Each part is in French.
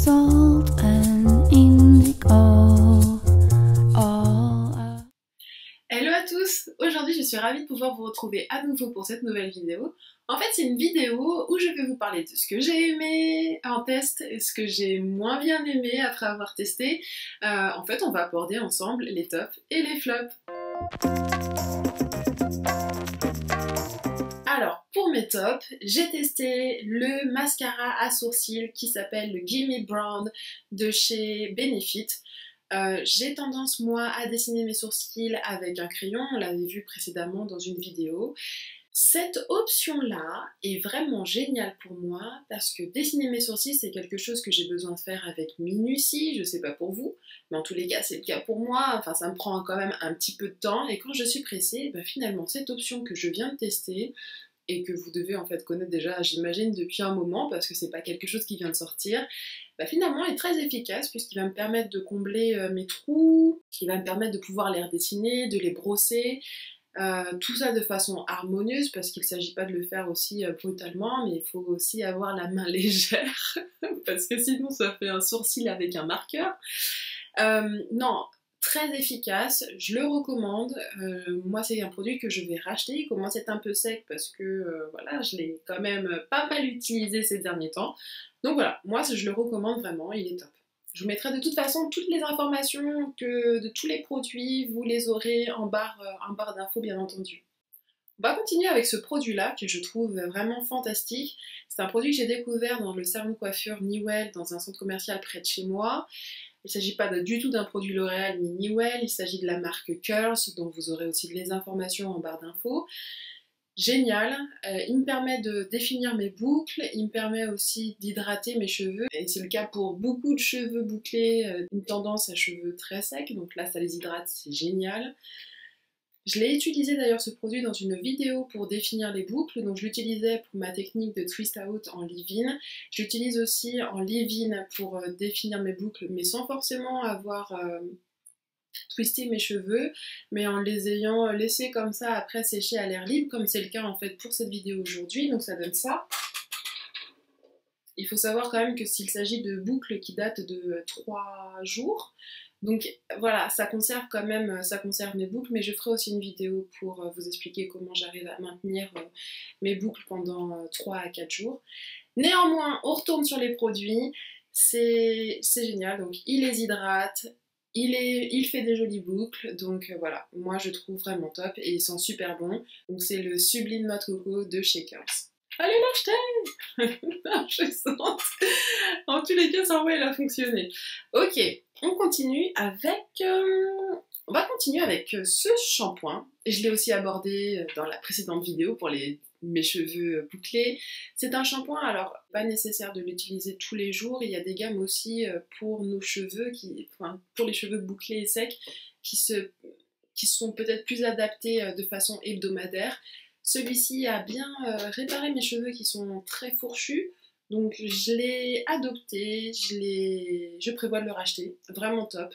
salt and indigo. Hello à tous! Aujourd'hui je suis ravie de pouvoir vous retrouver à nouveau pour cette nouvelle vidéo. En fait c'est une vidéo où je vais vous parler de ce que j'ai aimé en test et ce que j'ai moins bien aimé après avoir testé. En fait on va aborder ensemble les tops et les flops. Alors pour mes tops, j'ai testé le mascara à sourcils qui s'appelle le Gimme Brown de chez Benefit. J'ai tendance moi à dessiner mes sourcils avec un crayon, on l'avait vu précédemment dans une vidéo. Cette option-là est vraiment géniale pour moi parce que dessiner mes sourcils c'est quelque chose que j'ai besoin de faire avec minutie, je sais pas pour vous, mais en tous les cas c'est le cas pour moi, enfin ça me prend quand même un petit peu de temps et quand je suis pressée, ben finalement cette option que je viens de tester et que vous devez en fait connaître déjà j'imagine depuis un moment parce que c'est pas quelque chose qui vient de sortir, bah finalement est très efficace puisqu'il va me permettre de combler mes trous, il va me permettre de pouvoir les redessiner, de les brosser, tout ça de façon harmonieuse parce qu'il ne s'agit pas de le faire aussi brutalement mais il faut aussi avoir la main légère parce que sinon ça fait un sourcil avec un marqueur. Non, très efficace, je le recommande. Moi c'est un produit que je vais racheter, il commence à être un peu sec parce que voilà, je l'ai quand même pas mal utilisé ces derniers temps. Donc voilà, moi je le recommande vraiment, il est top. Je vous mettrai de toute façon toutes les informations de tous les produits, vous les aurez en barre d'infos bien entendu. On va continuer avec ce produit-là que je trouve vraiment fantastique. C'est un produit que j'ai découvert dans le salon de coiffure Newell dans un centre commercial près de chez moi. Il ne s'agit pas du tout d'un produit L'Oréal ni Newell, il s'agit de la marque Curls, dont vous aurez aussi les informations en barre d'infos. Génial, il me permet de définir mes boucles, il me permet aussi d'hydrater mes cheveux, et c'est le cas pour beaucoup de cheveux bouclés, une tendance à cheveux très secs, donc là ça les hydrate, c'est génial. Je l'ai utilisé d'ailleurs ce produit dans une vidéo pour définir les boucles, donc je l'utilisais pour ma technique de twist out en leave-in. J'utilise aussi en leave-in pour définir mes boucles, mais sans forcément avoir twisté mes cheveux, mais en les ayant laissés comme ça après sécher à l'air libre, comme c'est le cas en fait pour cette vidéo aujourd'hui, donc ça donne ça. Il faut savoir quand même que s'il s'agit de boucles qui datent de 3 jours, donc voilà, ça conserve quand même, ça conserve mes boucles, mais je ferai aussi une vidéo pour vous expliquer comment j'arrive à maintenir mes boucles pendant 3 à 4 jours. Néanmoins, on retourne sur les produits, c'est génial, donc il les hydrate, il fait des jolies boucles, donc voilà, moi je trouve vraiment top et ils sont super bons. Donc c'est le Sublime Noix de Coco de chez Curls. Allez l'acheter! Non, je sens. En tous les cas, ça va fonctionner. Ok, on continue avec... On va continuer avec ce shampoing. Je l'ai aussi abordé dans la précédente vidéo pour mes cheveux bouclés. C'est un shampoing, alors pas nécessaire de l'utiliser tous les jours. Il y a des gammes aussi pour nos cheveux, pour les cheveux bouclés et secs, qui sont peut-être plus adaptés de façon hebdomadaire. Celui-ci a bien réparé mes cheveux qui sont très fourchus, donc je l'ai adopté, je prévois de le racheter, vraiment top.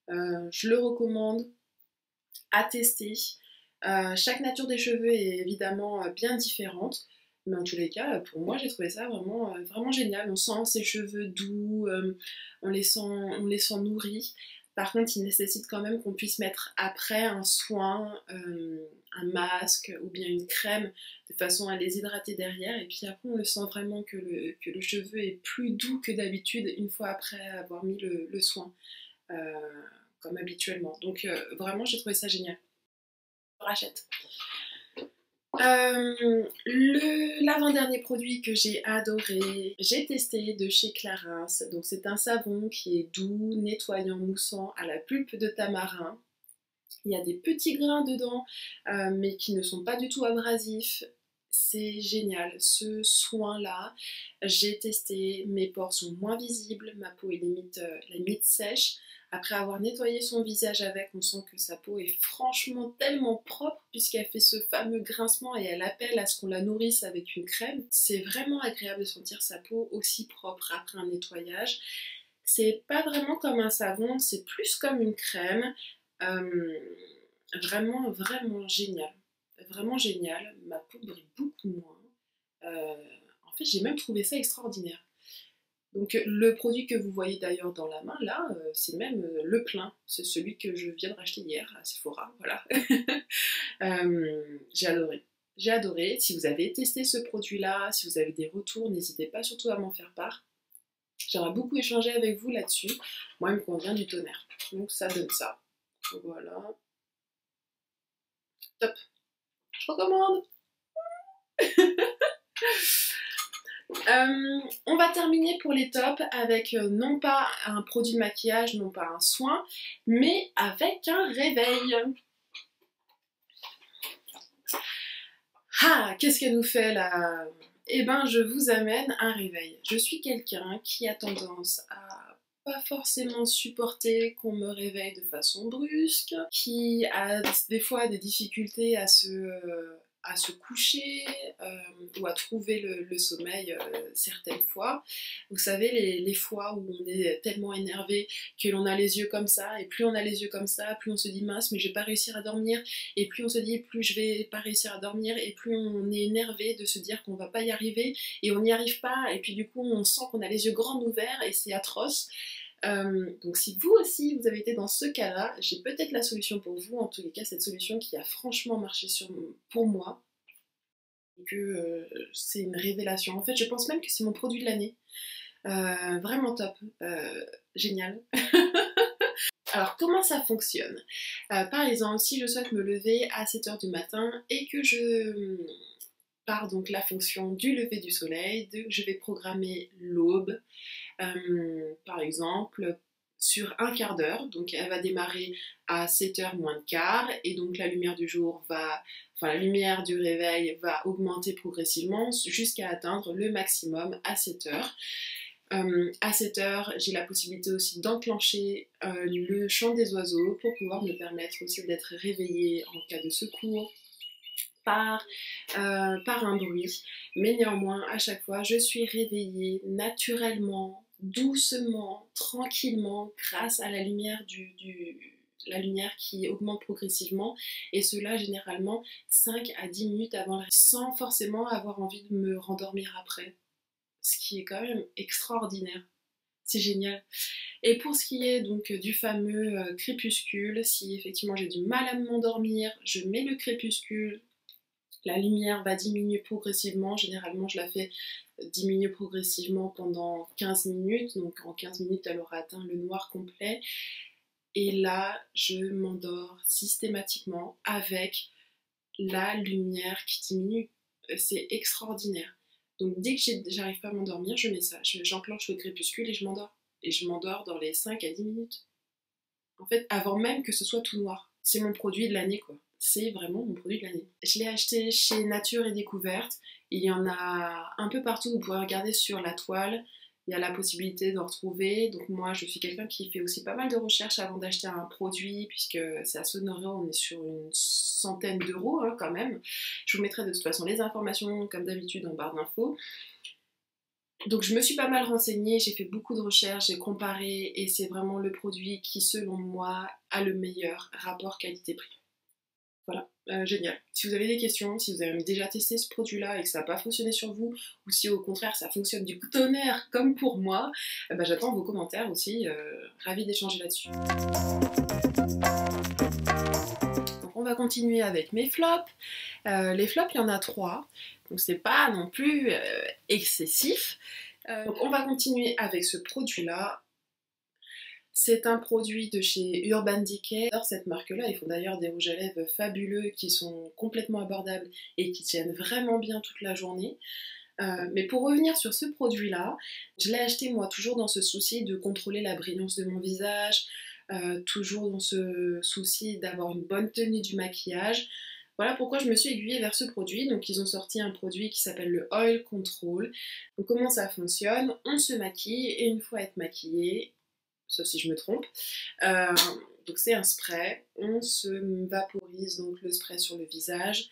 Je le recommande à tester. Chaque nature des cheveux est évidemment bien différente, mais en tous les cas, pour moi, j'ai trouvé ça vraiment, vraiment génial. On sent ces cheveux doux, on les sent nourris. Par contre, il nécessite quand même qu'on puisse mettre après un soin, un masque ou bien une crème de façon à les hydrater derrière. Et puis après, on le sent vraiment que le cheveu est plus doux que d'habitude une fois après avoir mis le soin, comme habituellement. Donc vraiment, j'ai trouvé ça génial. Je rachète. L'avant-dernier produit que j'ai adoré, j'ai testé de chez Clarins, donc c'est un savon qui est doux, nettoyant, moussant à la pulpe de tamarin. Il y a des petits grains dedans, mais qui ne sont pas du tout abrasifs. C'est génial, ce soin-là, j'ai testé, mes pores sont moins visibles, ma peau est limite sèche. Après avoir nettoyé son visage avec, on sent que sa peau est franchement tellement propre puisqu'elle fait ce fameux grincement et elle appelle à ce qu'on la nourrisse avec une crème. C'est vraiment agréable de sentir sa peau aussi propre après un nettoyage. C'est pas vraiment comme un savon, c'est plus comme une crème. Vraiment, vraiment génial. Vraiment génial. Ma peau brille beaucoup moins. En fait, j'ai même trouvé ça extraordinaire. Donc le produit que vous voyez d'ailleurs dans la main là, c'est même le plein, c'est celui que je viens de racheter hier à Sephora, voilà. J'ai adoré. J'ai adoré. Si vous avez testé ce produit-là, si vous avez des retours, n'hésitez pas surtout à m'en faire part. J'aimerais beaucoup échanger avec vous là-dessus. Moi, il me convient du tonnerre. Donc ça donne ça. Voilà. Top. Je recommande. On va terminer pour les tops avec non pas un produit de maquillage, non pas un soin, mais avec un réveil. Ah, qu'est-ce qu'elle nous fait là? Eh ben, je vous amène un réveil. Je suis quelqu'un qui a tendance à pas forcément supporter qu'on me réveille de façon brusque, qui a des fois des difficultés à se coucher ou à trouver le sommeil certaines fois. Vous savez, les fois où on est tellement énervé que l'on a les yeux comme ça, et plus on a les yeux comme ça, plus on se dit mince, mais je vais pas réussir à dormir, et plus on se dit plus je vais pas réussir à dormir, et plus on est énervé de se dire qu'on va pas y arriver, et on n'y arrive pas, et puis du coup on sent qu'on a les yeux grands ouverts, et c'est atroce. Donc si vous aussi vous avez été dans ce cas-là, j'ai peut-être la solution pour vous, en tous les cas cette solution qui a franchement marché pour moi, et que c'est une révélation. En fait je pense même que c'est mon produit de l'année. Vraiment top, génial. Alors comment ça fonctionne? Par exemple, si je souhaite me lever à 7h du matin et que je pars donc la fonction du lever du soleil, je vais programmer l'aube, par exemple, sur un quart d'heure. Donc elle va démarrer à 7h moins le quart et donc la lumière du jour la lumière du réveil va augmenter progressivement jusqu'à atteindre le maximum à 7h. À 7h, j'ai la possibilité aussi d'enclencher le chant des oiseaux pour pouvoir me permettre aussi d'être réveillée en cas de secours par un bruit. Mais néanmoins, à chaque fois, je suis réveillée naturellement, doucement, tranquillement, grâce à la lumière la lumière qui augmente progressivement, et cela généralement 5 à 10 minutes avant sans forcément avoir envie de me rendormir après. Ce qui est quand même extraordinaire. C'est génial. Et pour ce qui est donc du fameux crépuscule, si effectivement j'ai du mal à m'endormir, je mets le crépuscule, la lumière va diminuer progressivement, généralement je la fais diminuer progressivement pendant 15 minutes, donc en 15 minutes elle aura atteint le noir complet, et là je m'endors systématiquement avec la lumière qui diminue. C'est extraordinaire. Donc dès que j'arrive pas à m'endormir, je mets ça, j'enclenche le crépuscule et je m'endors. Et je m'endors dans les 5 à 10 minutes. En fait, avant même que ce soit tout noir. C'est mon produit de l'année, quoi. C'est vraiment mon produit de l'année. Je l'ai acheté chez Nature et Découverte. Il y en a un peu partout, vous pouvez regarder sur la toile. Il y a la possibilité d'en retrouver. Donc moi, je suis quelqu'un qui fait aussi pas mal de recherches avant d'acheter un produit, puisque c'est à Sonora, on est sur une centaine d'euros hein, quand même. Je vous mettrai de toute façon les informations, comme d'habitude, en barre d'infos. Donc je me suis pas mal renseignée, j'ai fait beaucoup de recherches, j'ai comparé, et c'est vraiment le produit qui, selon moi, a le meilleur rapport qualité-prix. Voilà, génial. Si vous avez des questions, si vous avez déjà testé ce produit-là et que ça n'a pas fonctionné sur vous, ou si au contraire ça fonctionne du tonnerre comme pour moi, j'attends vos commentaires aussi, ravie d'échanger là-dessus. Donc on va continuer avec mes flops. Les flops, il y en a 3, donc c'est pas non plus excessif. Donc on va continuer avec ce produit-là. C'est un produit de chez Urban Decay. Cette marque-là, ils font d'ailleurs des rouges à lèvres fabuleux qui sont complètement abordables et qui tiennent vraiment bien toute la journée. Mais pour revenir sur ce produit-là, je l'ai acheté moi toujours dans ce souci de contrôler la brillance de mon visage, toujours dans ce souci d'avoir une bonne tenue du maquillage. Voilà pourquoi je me suis aiguillée vers ce produit. Donc ils ont sorti un produit qui s'appelle le Oil Control. Donc comment ça fonctionne? On se maquille et une fois être maquillé, sauf si je me trompe, donc c'est un spray, on se vaporise donc le spray sur le visage,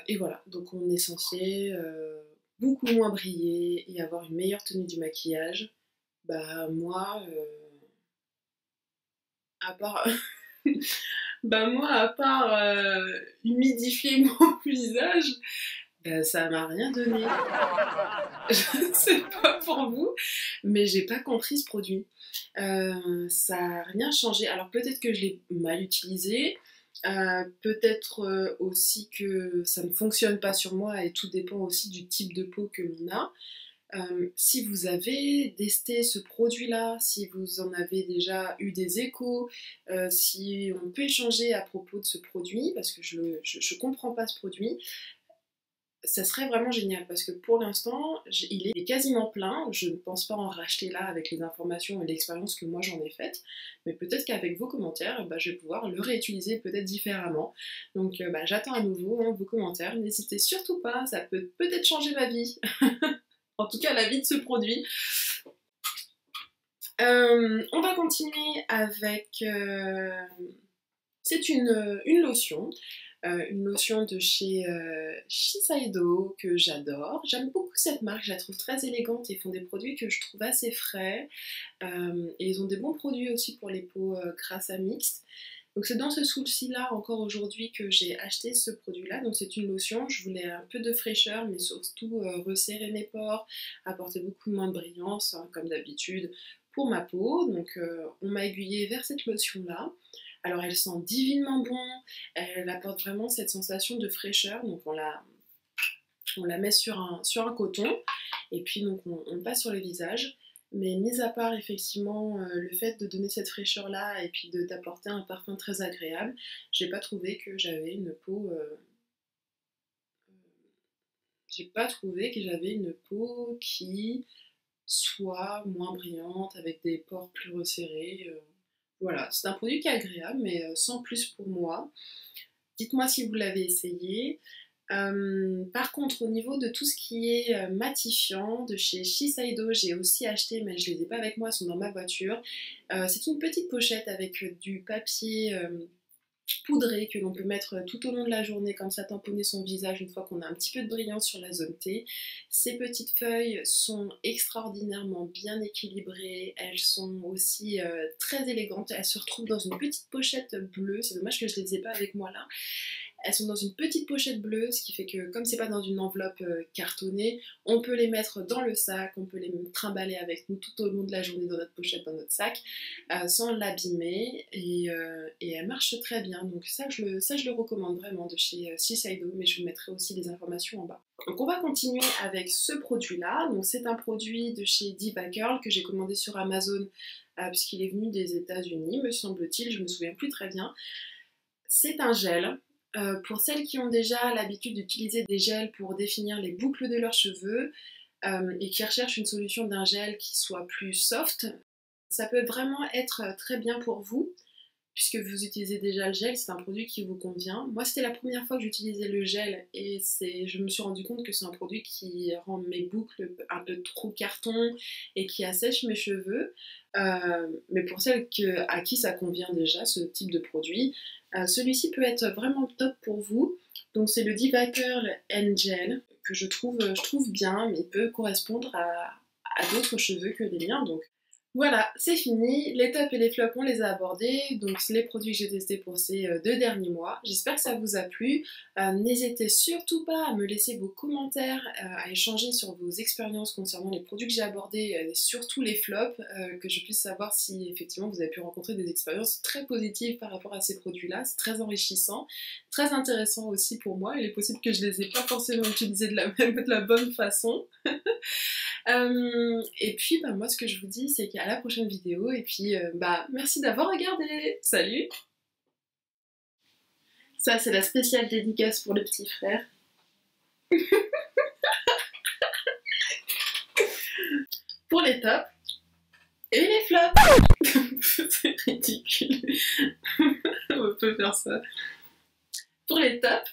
et voilà, donc on est censé beaucoup moins briller et avoir une meilleure tenue du maquillage. Moi, à part... moi, à part humidifier mon visage, Ben, ça m'a rien donné. Je ne sais pas pour vous, mais j'ai pas compris ce produit. Ça a rien changé. Alors peut-être que je l'ai mal utilisé, peut-être aussi que ça ne fonctionne pas sur moi et tout dépend aussi du type de peau que l'on a. Si vous avez testé ce produit-là, si vous en avez déjà eu des échos, si on peut échanger à propos de ce produit, parce que je comprends pas ce produit, ça serait vraiment génial parce que pour l'instant, il est quasiment plein. Je ne pense pas en racheter là avec les informations et l'expérience que moi j'en ai faite, mais peut-être qu'avec vos commentaires, je vais pouvoir le réutiliser peut-être différemment. Donc j'attends à nouveau vos commentaires. N'hésitez surtout pas, ça peut peut-être changer ma vie. En tout cas, la vie de ce produit. On va continuer avec... c'est une lotion. Une lotion de chez Shiseido que j'adore. J'aime beaucoup cette marque, je la trouve très élégante et ils font des produits que je trouve assez frais. Et ils ont des bons produits aussi pour les peaux grasses à mixtes. Donc c'est dans ce souci-là encore aujourd'hui que j'ai acheté ce produit-là. Donc c'est une lotion, je voulais un peu de fraîcheur mais surtout resserrer mes pores, apporter beaucoup moins de brillance comme d'habitude pour ma peau. Donc on m'a aiguillée vers cette lotion-là. Alors elle sent divinement bon, elle apporte vraiment cette sensation de fraîcheur, donc on la met sur un coton, et puis donc on le passe sur le visage. Mais mis à part effectivement le fait de donner cette fraîcheur là et puis d'apporter un parfum très agréable, j'ai pas trouvé que j'avais une peau qui soit moins brillante avec des pores plus resserrés. Voilà, c'est un produit qui est agréable, mais sans plus pour moi. Dites-moi si vous l'avez essayé. Par contre, au niveau de tout ce qui est matifiant, de chez Shiseido, j'ai aussi acheté, mais je ne les ai pas avec moi, elles sont dans ma voiture. C'est une petite pochette avec du papier poudré que l'on peut mettre tout au long de la journée, comme ça tamponner son visage une fois qu'on a un petit peu de brillance sur la zone T. Ces petites feuilles sont extraordinairement bien équilibrées, elles sont aussi très élégantes, elles se retrouvent dans une petite pochette bleue, c'est dommage que je ne les ai pas avec moi là. Elles sont dans une petite pochette bleue, ce qui fait que comme c'est pas dans une enveloppe cartonnée, on peut les mettre dans le sac, on peut les trimballer avec nous tout au long de la journée dans notre pochette, dans notre sac, sans l'abîmer, et elles marchent très bien. Donc ça je le recommande vraiment de chez Shiseido, mais je vous mettrai aussi les informations en bas. Donc on va continuer avec ce produit-là. Donc c'est un produit de chez Diva Curl que j'ai commandé sur Amazon, puisqu'il est venu des États-Unis, me semble-t-il, je me souviens plus très bien. C'est un gel. Pour celles qui ont déjà l'habitude d'utiliser des gels pour définir les boucles de leurs cheveux et qui recherchent une solution d'un gel qui soit plus soft, ça peut vraiment être très bien pour vous, puisque vous utilisez déjà le gel, c'est un produit qui vous convient. Moi, c'était la première fois que j'utilisais le gel et je me suis rendu compte que c'est un produit qui rend mes boucles un peu trop carton et qui assèche mes cheveux. Mais pour celles à qui ça convient déjà, ce type de produit, celui-ci peut être vraiment top pour vous. Donc c'est le Diva Curl Gel que je trouve bien, mais il peut correspondre à d'autres cheveux que les miens. Donc voilà, c'est fini, les tops et les flops on les a abordés, donc c'est les produits que j'ai testés pour ces 2 derniers mois. J'espère que ça vous a plu. N'hésitez surtout pas à me laisser vos commentaires, à échanger sur vos expériences concernant les produits que j'ai abordés, et surtout les flops, que je puisse savoir si effectivement vous avez pu rencontrer des expériences très positives par rapport à ces produits-là. C'est très enrichissant, très intéressant aussi pour moi. Il est possible que je les ai pas forcément utilisés de la bonne façon. Et puis moi ce que je vous dis c'est qu'à la prochaine vidéo et puis merci d'avoir regardé, salut. Ça c'est la spéciale dédicace pour le petit frère. Pour les tops et les flops. C'est ridicule. On peut faire ça. Pour les tops